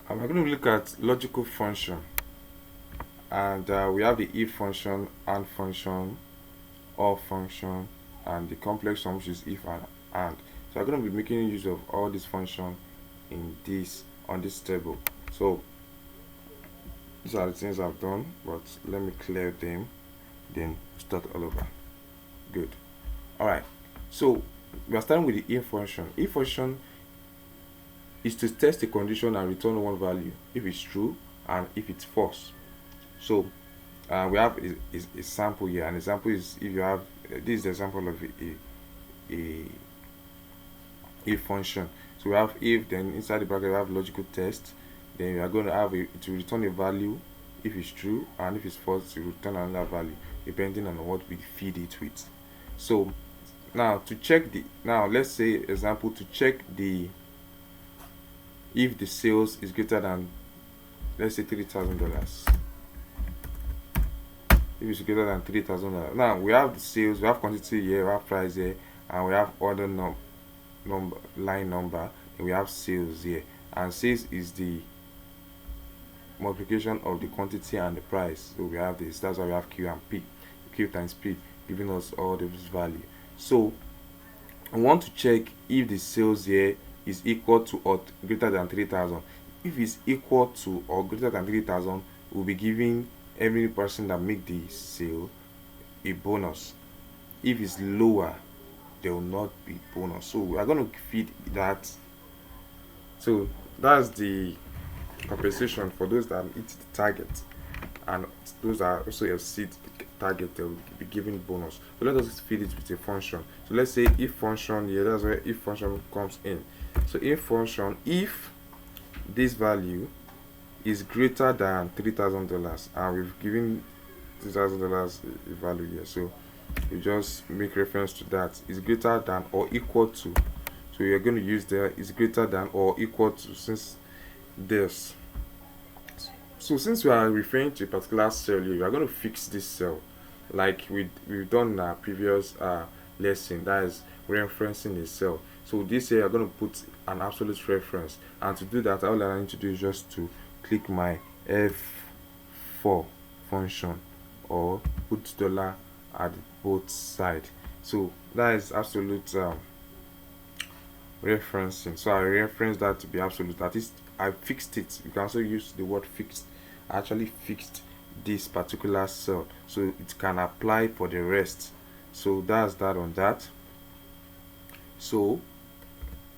We're going to look at logical function, and we have the if function, and function, or function, and the complex one, which is if and. So I'm going to be making use of all these functions in this on this table. So these are the things I've done, but let me clear them, then start all over. Good. All right. So we are starting with the if function. If function is to test a condition and return one value if it's true and if it's false. So we have a sample here. An example is if you have this is the example of a if function. So we have if, then inside the bracket we have logical test. Then we are going to have to return a value if it's true, and if it's false to return another value depending on what we feed it with. So now to check the let's say example to check the if the sales is greater than, let's say, $3,000. If it's greater than $3,000, now we have the sales, we have quantity here, we have price here, and we have order number, line number, and we have sales here. And sales is the multiplication of the quantity and the price. So we have this. That's why we have Q and P. Q times P giving us all this value. So I want to check if the sales here is equal to or greater than 3,000. If it's equal to or greater than 3,000, we'll be giving every person that make the sale a bonus. If it's lower, there will not be bonus. So we are going to feed that. So that's the compensation for those that hit the target, and those that also exceed the target, they will be given bonus. So let us feed it with a function. So let's say if function here, that's where if function comes in. So if function, if this value is greater than $3,000, and we've given $3,000 a value here, so we just make reference to that, is greater than or equal to. So we are going to use there is greater than or equal to, since this. So since we are referring to a particular cell here, we are going to fix this cell like we've done in our previous lesson, that is referencing a cell. So this here I'm going to put an absolute reference, and to do that all I need to do is just to click my F4 function or put dollar at both sides. So that is absolute referencing. So I reference that to be absolute. That is, I fixed it. You can also use the word fixed. I actually fixed this particular cell so it can apply for the rest. So that's that on that. So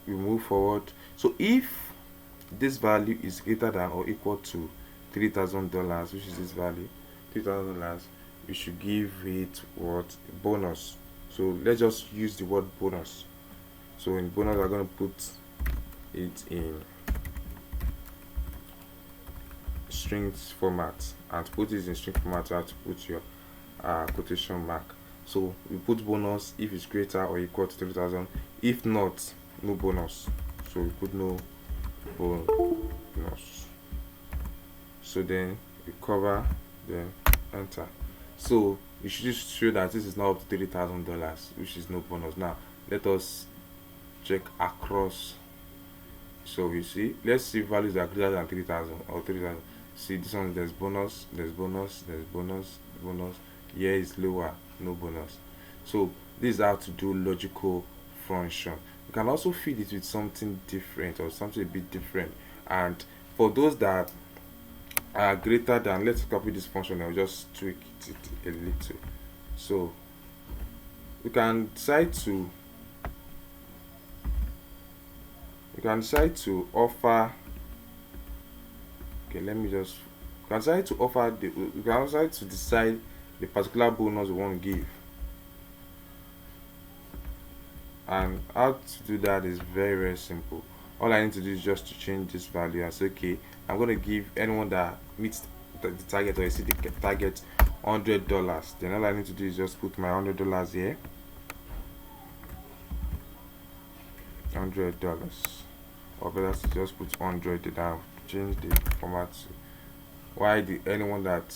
we move forward. So if this value is greater than or equal to $3,000, which is this value, $3,000, we should give it what? Bonus. So let's just use the word bonus. So in bonus we're going to put it in strings format, and to put it in string format you have to put your quotation mark. So we put bonus if it's greater or equal to 3,000. If not, no bonus. So we put no bonus. So then we cover, then enter. So you should just show that this is not up to $3,000, which is no bonus. Now let us check across. So you see, let's see values that are greater than 3,000 or 3,000. See this one, there's bonus, there's bonus, there's bonus, bonus. Here is lower, no bonus. So this is how to do logical function. You can also feed it with something different or something a bit different. And for those that are greater than, let's copy this function and just tweak it a little. So we can decide to offer, okay, let me just, we can decide to offer the, we can decide to decide the particular bonus we want to give. And how to do that is very simple. All I need to do is just to change this value and say, okay, I'm going to give anyone that meets the target or exceed the target $100. Then all I need to do is just put my $100 here, $100, or better to just put 100 down, change the format to why the anyone that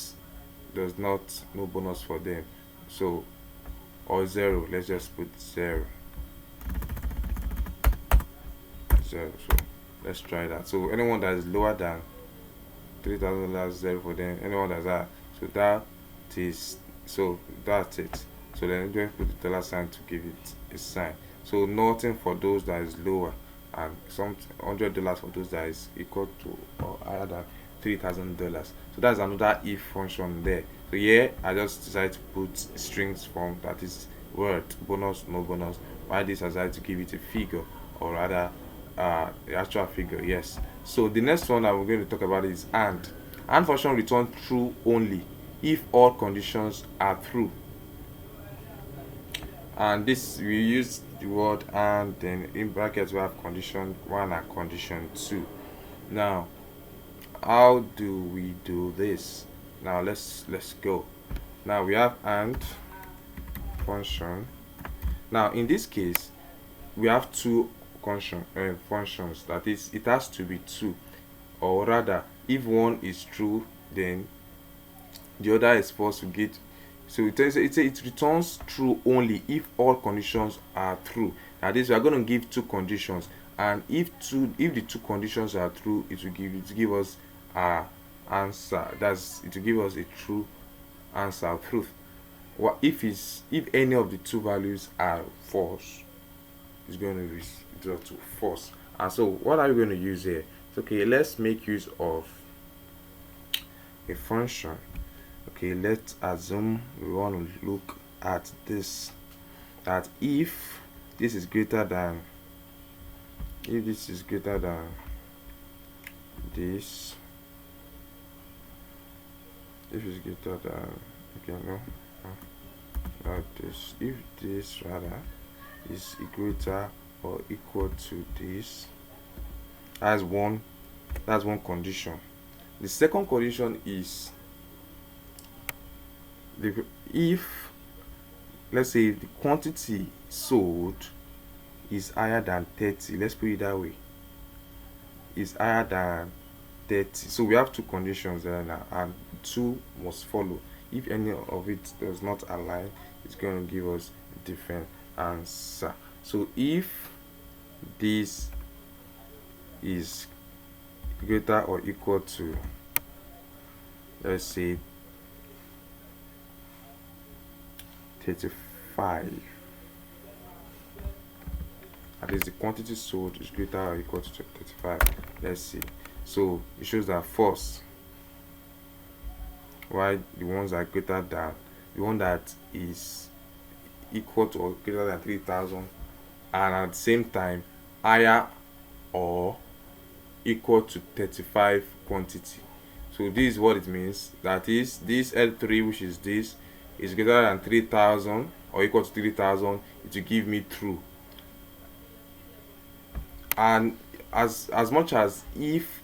does not, no bonus for them. So, or 0, let's just put 0. So let's try that. So anyone that is lower than $3,000, 0 for them. Anyone that's that, so that is, so that's it. So then just put the dollar sign to give it a sign. So nothing for those that is lower, and some $100 for those that is equal to or higher than $3,000. So that's another if function there. So here I just decided to put strings form, that is word, bonus, no bonus. Why this I decided to give it a figure, or rather the actual figure. Yes. So the next one that we're going to talk about is and. And function return true only if all conditions are true. And this, we use the word and, then in brackets we have condition 1 and condition 2. Now how do we do this? Now let's go. Now we have and function. Now in this case we have two functions, that is, it has to be two, or rather if one is true then the other is false to get. So it returns true only if all conditions are true. That is, we are going to give two conditions, and if the two conditions are true, it will give us a answer. It will give us a true answer, truth. What if any of the two values are false, it's going to be equal to false. And so what are we going to use here? Okay, let's make use of a function. Okay, let's assume we want to look at this, that if this is greater than this, if it's greater than, okay, no, not this, if this rather is greater or equal to this, that's one condition. The second condition is if, let's say, the quantity sold is higher than 30, let's put it that way, is higher than 30. So we have two conditions there now, and two must follow. If any of it does not align, it's going to give us a different answer. So if this is greater or equal to, let's say, 35, at least the quantity sold is greater or equal to 35, let's see. So it shows that false. Why? The ones that are greater than, the one that is equal to or greater than 3,000, and at the same time higher or equal to 35 quantity. So this is what it means. That is, this L3, which is this, is greater than 3,000 or equal to 3,000. It will give me true. And as much as if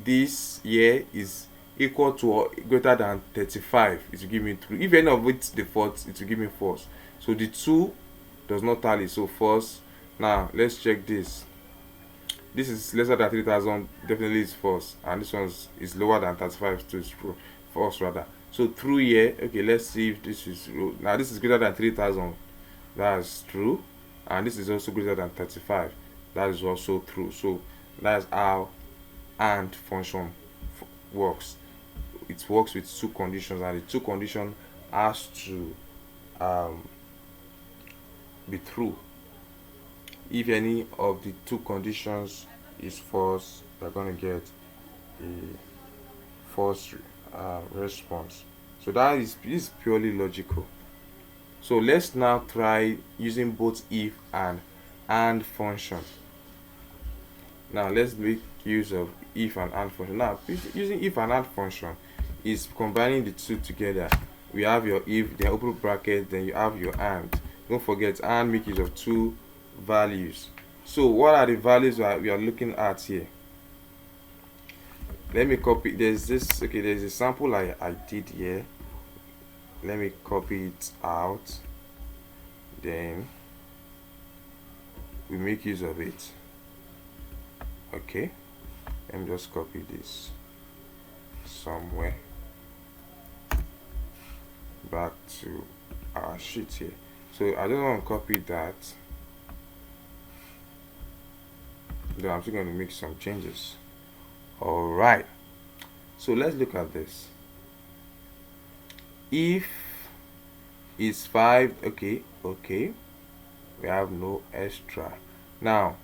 this here is equal to or greater than 35, it will give me true. If any of it defaults, it will give me false. So the two does not tally, so false. Now let's check this. This is lesser than 3,000, definitely is false, and this one is lower than 35, so it's true, false rather. So true here. Okay, let's see if this is true. Now this is greater than 3,000, that's true, and this is also greater than 35, that is also true. So that's how AND function works. It works with two conditions, and the two conditions has to be true. If any of the two conditions is false, we're going to get a false response. So that is purely logical. So let's now try using both if and function. Now let's make use of if and function. Now using if and function is combining the two together. We have your if, the open bracket, then you have your and. Don't forget, and make use of two values. So what are the values that we are looking at here? Let me copy. There's a sample I did here. Let me copy it out, then we make use of it. Okay, let me just copy this somewhere back to our sheet here. So I don't want to copy that. Then I'm still going to make some changes. All right, so let's look at this. If is 5, okay, we have no extra. Now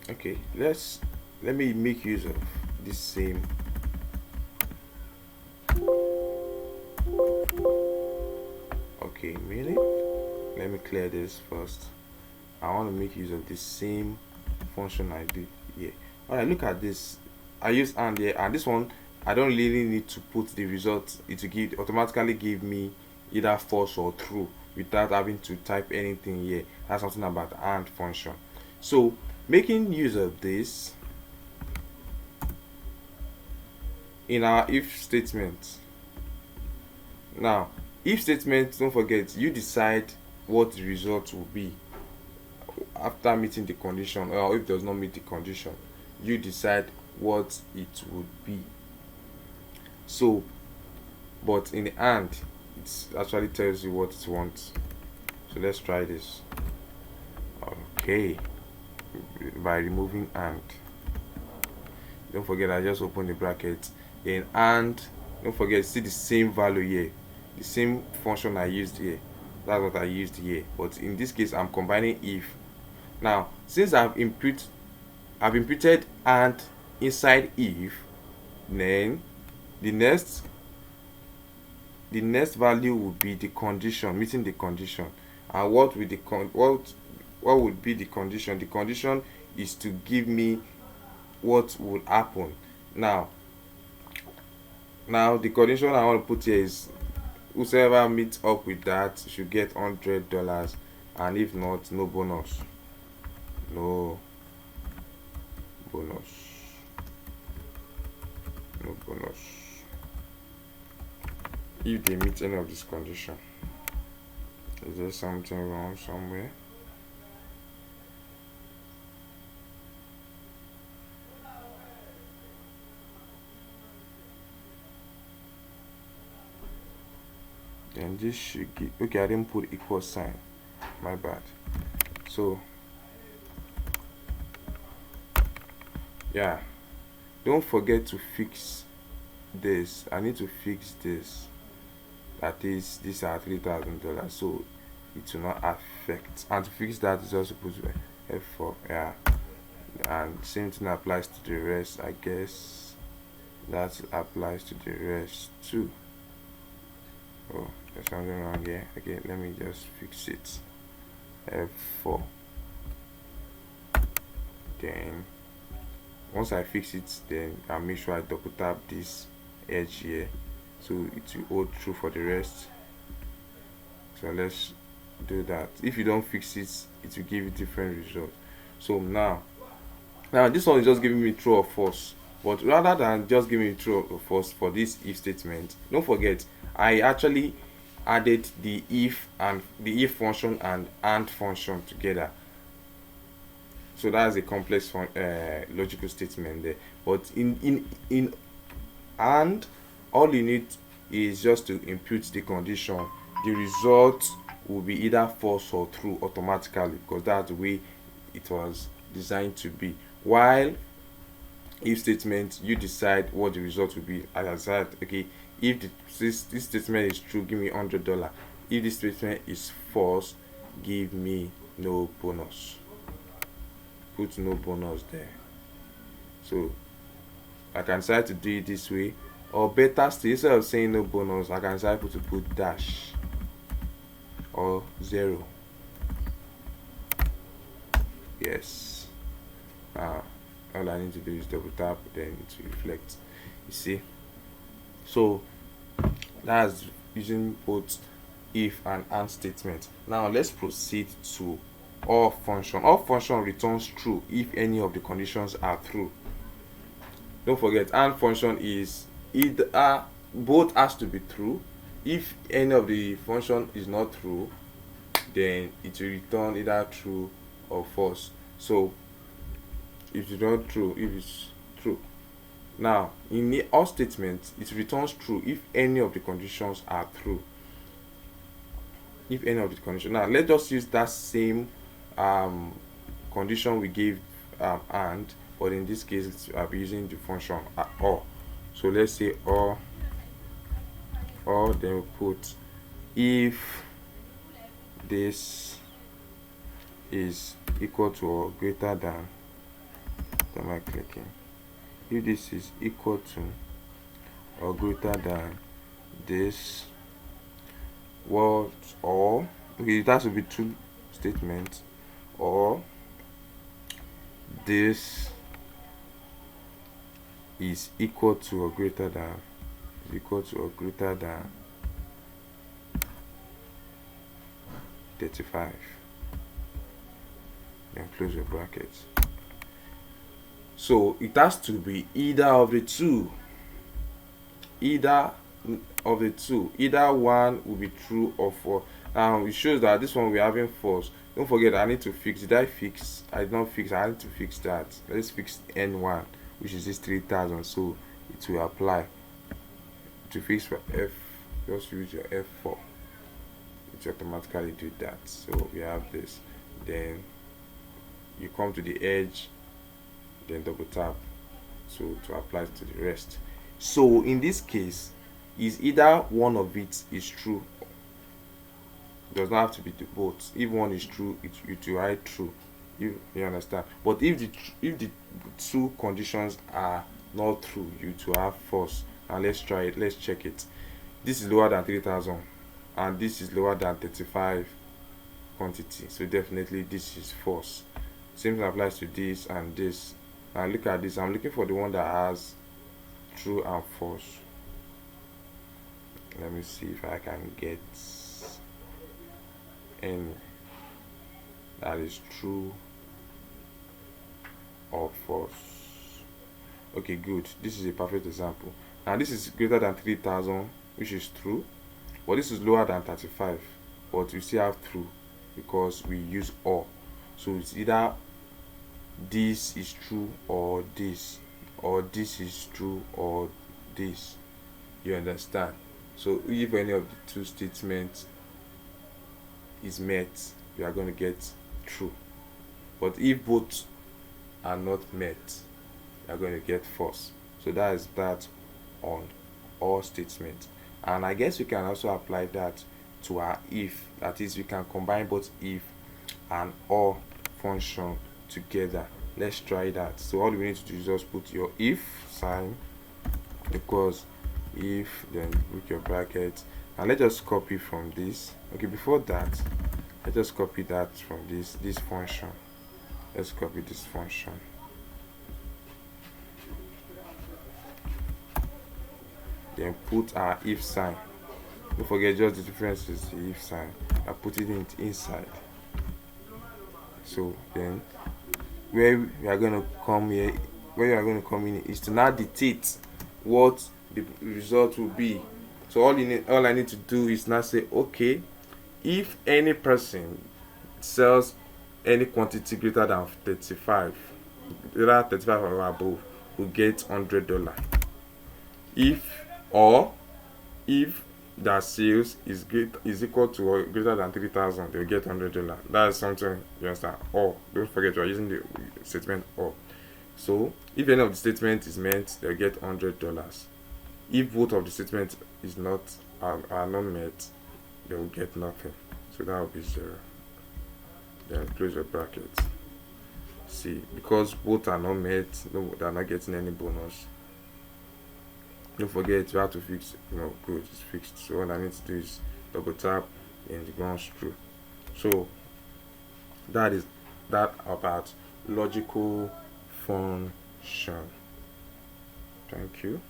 okay, let me make use of this same. Okay, minute. Let me clear this first. I want to make use of the same function I did here. Alright, look at this. I use AND here, and this one I don't really need to put the result. It will automatically give me either false or true without having to type anything here. That's something about the AND function. So making use of this in our if statement. Now, if statement, don't forget, you decide what the result will be after meeting the condition, or if it does not meet the condition, you decide what it would be. So, but in the AND, it actually tells you what it wants. So let's try this. Okay, by removing AND. Don't forget, I just opened the bracket. Then AND, don't forget, see the same value here, the same function I used here. That's what I used here, but in this case I'm combining if. Now since I've imputed AND inside if, then the next value would be the condition, meeting the condition. And what would what would be the condition? The condition is to give me what would happen. Now the condition I want to put here is whoever meets up with that should get $100, and if not, no bonus. No bonus. If they meet any of this condition. Is there something wrong somewhere? Then this should give, okay, I didn't put equal sign, my bad. So yeah, don't forget to fix this. I need to fix this. That is, these are $3,000, so it will not affect. And to fix that is also put F4. Yeah, and same thing applies to the rest. I guess that applies to the rest too. Oh, there's something wrong here. Okay, let me just fix it. F4. Then once I fix it, then I'll make sure I double tap this edge here, so it will hold true for the rest. So let's do that. If you don't fix it, it will give you different result. So now this one is just giving me true or false, but rather than just giving me true or false for this if statement, don't forget I actually added the if function and AND function together. So that's a complex logical statement there. But in AND, all you need is just to impute the condition. The result will be either false or true automatically, because that's the way it was designed to be. While if statement, you decide what the result will be. As I said, okay, if this statement is true, give me $100. If this statement is false, give me no bonus. Put no bonus there. So I can decide to do it this way, or better still, instead of saying no bonus, I can decide to put dash or 0. Yes. All I need to do is double tap, then it will reflect. You see. So that's using both if and AND statement. Now let's proceed to OR function. OR function returns true if any of the conditions are true. Don't forget, AND function is either both has to be true. If any of the function is not true, then it will return either true or false. So if it's not true, if it's true. Now in the OR statement, it returns true if any of the conditions are true. if any of the condition. Now let's just use that same condition we gave and, but in this case I'll be using the function or. So let's say or then we put if this is equal to or greater than, am I clicking, if this is equal to or greater than this, what, or, okay, that will be true statement, or this is equal to or greater than, is equal to or greater than 35, then close your brackets. So it has to be either of the two, either one will be true or false. Now it shows that this one we're having false. Don't forget, I need to fix, I did not fix, I need to fix that. Let's fix n1, which is this 3000, so it will apply. To fix for f, just use your f4, it automatically do that. So we have this, then you come to the edge, then double tap, so to apply to the rest. So in this case, is either one of it is true, it does not have to be the both. If one is true, it will write true, you understand. But if the two conditions are not true, you to have false. And let's try it, let's check it. This is lower than 3000 and this is lower than 35 quantity, so definitely this is false. Same thing applies to this and this. Now look at this, I'm looking for the one that has true and false. Let me see if I can get any that is true or false. Okay, good, this is a perfect example. Now this is greater than 3000, which is true, but this is lower than 35, but we still have true because we use or. So it's either this is true or this is true or this, you understand. So if any of the two statements is met, we are going to get true, but if both are not met, we are going to get false. So that is that on or statement. And I guess we can also apply that to our if, that is, we can combine both if and or function together. Let's try that. So all we need to do is just put your if sign equals if, then put your bracket, and let's just copy from this. Okay, before that, let's just copy that from this function. Let's copy this function. Then put our if sign. Don't forget, just the difference is the if sign. I put it inside. So then where we are going to come here, where you are going to come in is to now dictate what the result will be. So all I need to do is now say, okay, if any person sells any quantity greater than 35, greater 35 or above, will get $100. If their sales is equal to or greater than 3000, they'll get $100. That is something you understand. Or don't forget, you are using the statement or. So if any of the statement is met, they'll get $100. If both of the statements is not are not met, they will get nothing. So that will be 0. Then close your bracket. See, because both are not met, no, they are not getting any bonus. Don't forget, you have to fix, good, it's fixed. So what I need to do is double tap and the grounds true. So that is that about logical function. Thank you.